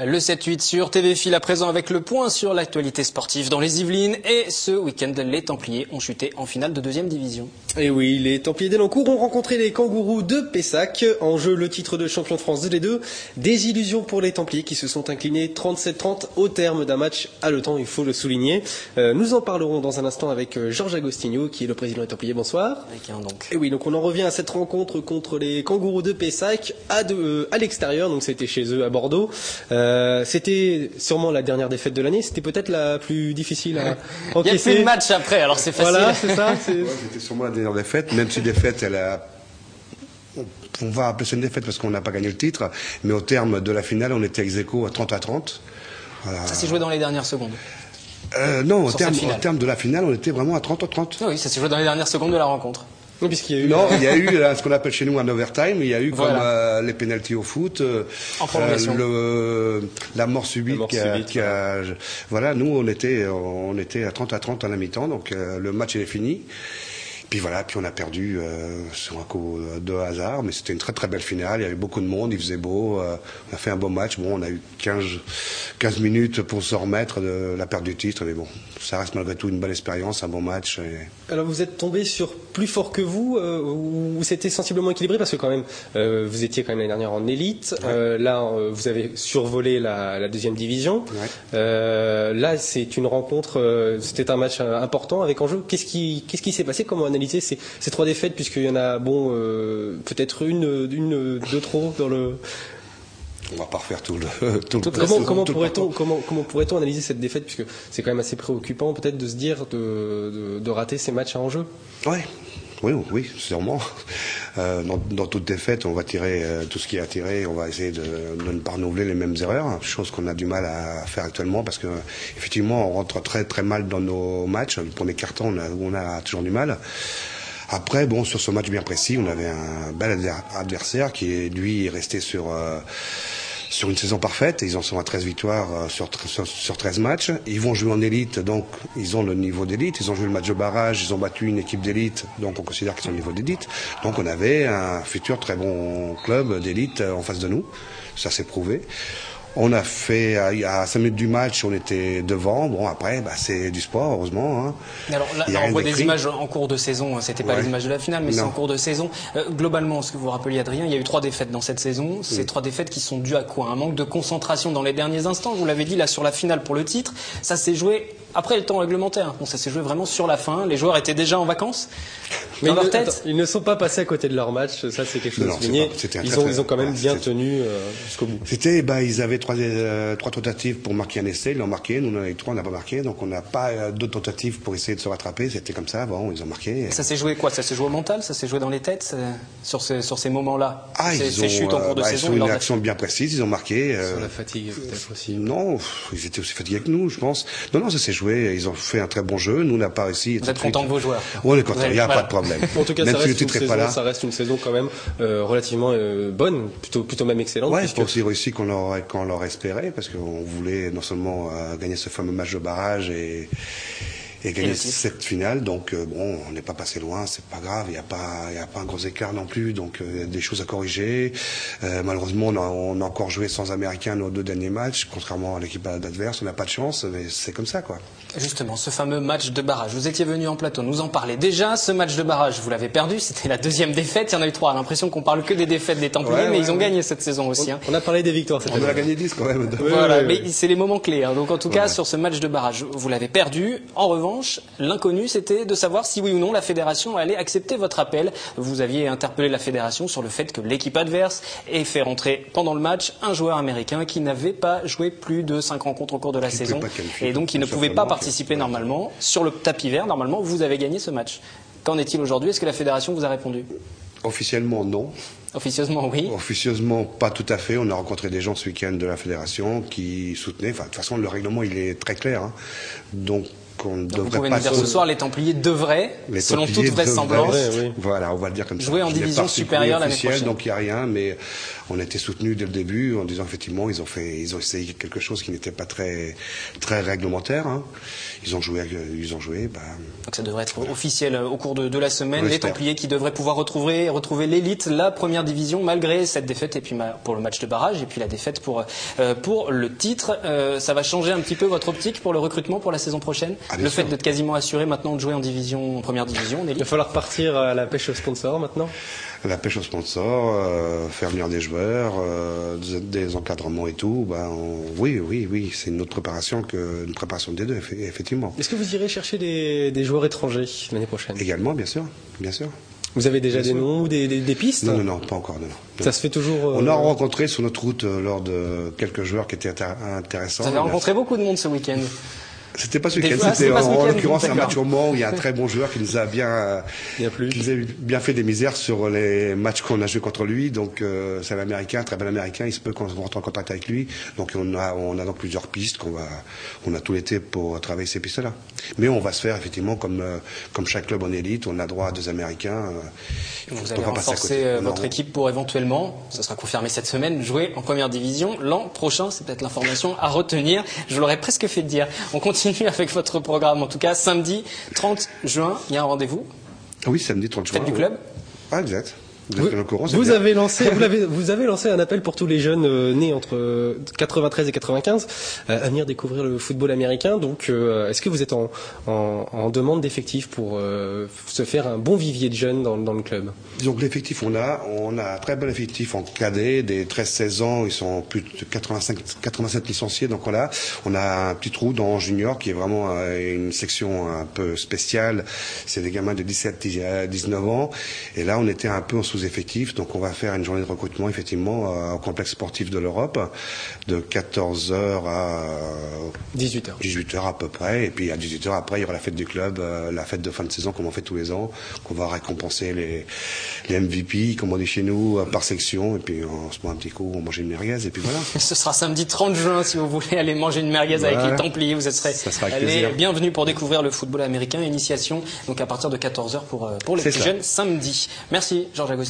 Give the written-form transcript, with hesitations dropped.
Le 7-8 sur TV Fil à présent avec le point sur l'actualité sportive dans les Yvelines. Et ce week-end, les Templiers ont chuté en finale de 2e division. Et oui, les Templiers d'Elancourt ont rencontré les Kangourous de Pessac. En jeu, le titre de champion de France 2D2. Des illusions pour les Templiers qui se sont inclinés 37-30 au terme d'un match haletant, il faut le souligner. Nous en parlerons dans un instant avec Georges Agostinho, qui est le président des Templiers. Bonsoir. Avec un donc. Et oui, donc on en revient à cette rencontre contre les Kangourous de Pessac à l'extérieur. Donc c'était chez eux à Bordeaux. C'était sûrement la dernière défaite de l'année. C'était peut-être la plus difficile à encaisser. Il y a plus de match après, alors c'est facile. Voilà, c'est ça. Ouais, c'était sûrement la dernière défaite, même si défaite, on va appeler ça une défaite parce qu'on n'a pas gagné le titre, mais au terme de la finale, on était ex-aequo à 30-30. Voilà. Ça s'est joué dans les dernières secondes. Non, au terme de la finale, on était vraiment à 30-30. Ah oui, ça s'est joué dans les dernières secondes de la rencontre. Non, puisqu'il y a eu. Non, il y a eu ce qu'on appelle chez nous un overtime. Il y a eu comme les pénaltys au foot, en prolongation. La mort subite. Voilà, nous on était à 30-30 à la mi-temps, donc le match est fini. Puis voilà, puis on a perdu sur un coup de hasard, mais c'était une très très belle finale. Il y avait beaucoup de monde, il faisait beau. On a fait un beau match. Bon, on a eu 15 minutes pour se remettre de la perte du titre, mais bon, ça reste malgré tout une bonne expérience, un bon match. Alors vous êtes tombé sur plus fort que vous, ou c'était sensiblement équilibré parce que quand même vous étiez quand même l'année dernière en élite. Ouais. Là, vous avez survolé la 2e division. Ouais. Là, c'est une rencontre. C'était un match important avec enjeu. Qu'est-ce qui s'est passé? Comment analyser ces 3 défaites, puisqu'il y en a peut-être une de trop dans le. On va pas refaire tout le. Comment pourrait-on analyser cette défaite, puisque c'est quand même assez préoccupant peut-être de se dire de rater ces matchs à enjeu. Ouais. Oui, sûrement. Dans toute défaite, on va tirer tout ce qui est à tirer. On va essayer de ne pas renouveler les mêmes erreurs, chose qu'on a du mal à faire actuellement parce que effectivement, on rentre très très mal dans nos matchs. Le premier carton, on a toujours du mal. Après, bon, sur ce match bien précis, on avait un bel adversaire qui, lui, est resté sur une saison parfaite. Ils en sont à 13 victoires sur 13 matchs. Ils vont jouer en élite, donc ils ont le niveau d'élite. Ils ont joué le match de barrage, ils ont battu une équipe d'élite, donc on considère qu'ils sont au niveau d'élite. Donc on avait un futur très bon club d'élite en face de nous. Ça s'est prouvé. On a fait, à 5 minutes du match, on était devant. Bon, après, c'est du sport, heureusement. Hein. Alors là, on voit des images en cours de saison. C'était pas les images de la finale, mais c'est en cours de saison. Globalement, ce que vous rappeliez, Adrien, il y a eu 3 défaites dans cette saison. Ces 3 défaites qui sont dues à quoi? Un manque de concentration dans les derniers instants. Vous l'avez dit, là, sur la finale pour le titre. Ça s'est joué après le temps réglementaire. Bon, ça s'est joué vraiment sur la fin. Les joueurs étaient déjà en vacances. Mais leur tête. Ils ne sont pas passés à côté de leur match. Ça, c'est quelque chose de souligné. Ils ont quand même bien tenu jusqu'au bout. Ils avaient 3 tentatives pour marquer un essai. Ils l'ont marqué. Nous, on en avait 3, on n'a pas marqué. Donc, on n'a pas d'autres tentatives pour essayer de se rattraper. C'était comme ça. Bon, ils ont marqué. Et ça s'est joué quoi? Ça s'est joué au mental? Ça s'est joué dans les têtes sur ces moments-là? Ces chutes en cours de saison. Sur une action bien précise, ils ont marqué. Sur la fatigue, peut-être aussi. Non, ils étaient aussi fatigués que nous, je pense. Non, ça s'est joué. Ils ont fait un très bon jeu. Nous, on n'a pas réussi. Vous êtes content de vos joueurs? On est content. Il n'y a pas de problème. En tout cas, ça reste une saison quand même relativement bonne, plutôt même excellente. Ouais, c'est aussi réussi qu'on leur espérait, parce qu'on voulait non seulement gagner ce fameux match de barrage et gagner cette finale. Donc bon, on n'est pas passé loin, c'est pas grave, il y a pas un gros écart non plus, donc des choses à corriger. Malheureusement, on a encore joué sans Américains nos 2 derniers matchs, contrairement à l'équipe adverse, on n'a pas de chance, mais c'est comme ça, quoi. Justement, ce fameux match de barrage, vous étiez venu en plateau nous en parler. Déjà, ce match de barrage, vous l'avez perdu, c'était la 2e défaite, il y en a eu 3. L'impression qu'on parle que des défaites des Templiers, mais ils ont gagné cette saison aussi. On a parlé des victoires cette année. On a gagné 10 quand même. Voilà, mais c'est les moments clés. Donc en tout cas, sur ce match de barrage, vous l'avez perdu. En revanche, l'inconnu, c'était de savoir si oui ou non la fédération allait accepter votre appel. Vous aviez interpellé la fédération sur le fait que l'équipe adverse ait fait rentrer pendant le match un joueur américain qui n'avait pas joué plus de 5 rencontres au cours de la saison et donc qui ne pouvait pas participer normalement. Sur le tapis vert, normalement, vous avez gagné ce match. Qu'en est-il aujourd'hui? Est-ce que la fédération vous a répondu? Officiellement, non. Officieusement, oui. Officieusement, pas tout à fait. On a rencontré des gens ce week-end de la fédération qui soutenaient. Enfin, de toute façon, le règlement, il est très clair. Hein. Donc, qu'on ne Donc vous devrait pouvez pas... nous dire ce soir, les Templiers devraient, selon toute vraisemblance, voilà, on va le dire comme ça. jouer en division supérieure l'année prochaine. Donc il n'y a rien, mais on a été soutenus dès le début en disant effectivement ils ont essayé quelque chose qui n'était pas très réglementaire. Hein. Ils ont joué. Donc ça devrait être officiel au cours de la semaine. Les J'espère. Templiers qui devraient pouvoir retrouver l'élite, la première division, malgré cette défaite et puis pour le match de barrage et puis la défaite pour le titre. Ça va changer un petit peu votre optique pour le recrutement pour la saison prochaine. Le fait d'être quasiment assuré maintenant de jouer en première division, en élite. Il va falloir partir à la pêche aux sponsors maintenant. La pêche aux sponsors, faire venir des joueurs, des encadrements et tout. Oui, c'est une autre préparation qu'une préparation des deux, effectivement. Est-ce que vous irez chercher des joueurs étrangers l'année prochaine? Également, bien sûr. Vous avez déjà des noms ou des pistes? Non, pas encore. Non. Ça se fait toujours. On a rencontré sur notre route lors de quelques joueurs qui étaient intéressants. Vous avez rencontré beaucoup de monde ce week-end. C'était pas ce week-end, c'était en l'occurrence un match au Mans où il y a un très bon joueur qui nous a bien fait des misères sur les matchs qu'on a joué contre lui. Donc c'est un Américain, très bel Américain. Il se peut qu'on rentre en contact avec lui. Donc on a donc plusieurs pistes on a tout l'été pour travailler ces pistes-là. Mais on va se faire effectivement comme chaque club en élite, on a droit à 2 Américains. Vous allez renforcer votre équipe pour éventuellement, ça sera confirmé cette semaine, jouer en première division l'an prochain. C'est peut-être l'information à retenir. Je l'aurais presque fait dire. On continue avec votre programme. En tout cas, samedi 30 juin, il y a un rendez-vous. Oui, samedi 30 juin. Fête du club. Ah, exact. Vous avez lancé un appel pour tous les jeunes nés entre 93 et 95 à venir découvrir le football américain. Donc, est-ce que vous êtes en demande d'effectifs pour se faire un bon vivier de jeunes dans le club? Donc l'effectif, on a un très bon effectif en cadet, des 13-16 ans, ils sont plus de 87 licenciés. Donc voilà, on a un petit trou dans junior qui est vraiment une section un peu spéciale. C'est des gamins de 17 à 19 ans. Et là, on était un peu en sous-effectif. Donc on va faire une journée de recrutement effectivement au complexe sportif de l'Europe de 14h à 18h. 18h à peu près. Et puis à 18h après, il y aura la fête du club, la fête de fin de saison comme on fait tous les ans, qu'on va récompenser les MVP, comme on dit chez nous, par section, et puis on se prend un petit coup, on mange une merguez, et puis voilà. Ce sera samedi 30 juin, si vous voulez aller manger une merguez avec les Templiers, vous serez bienvenus pour découvrir le football américain, initiation, donc à partir de 14h pour les plus jeunes, samedi. Merci Georges Agostino.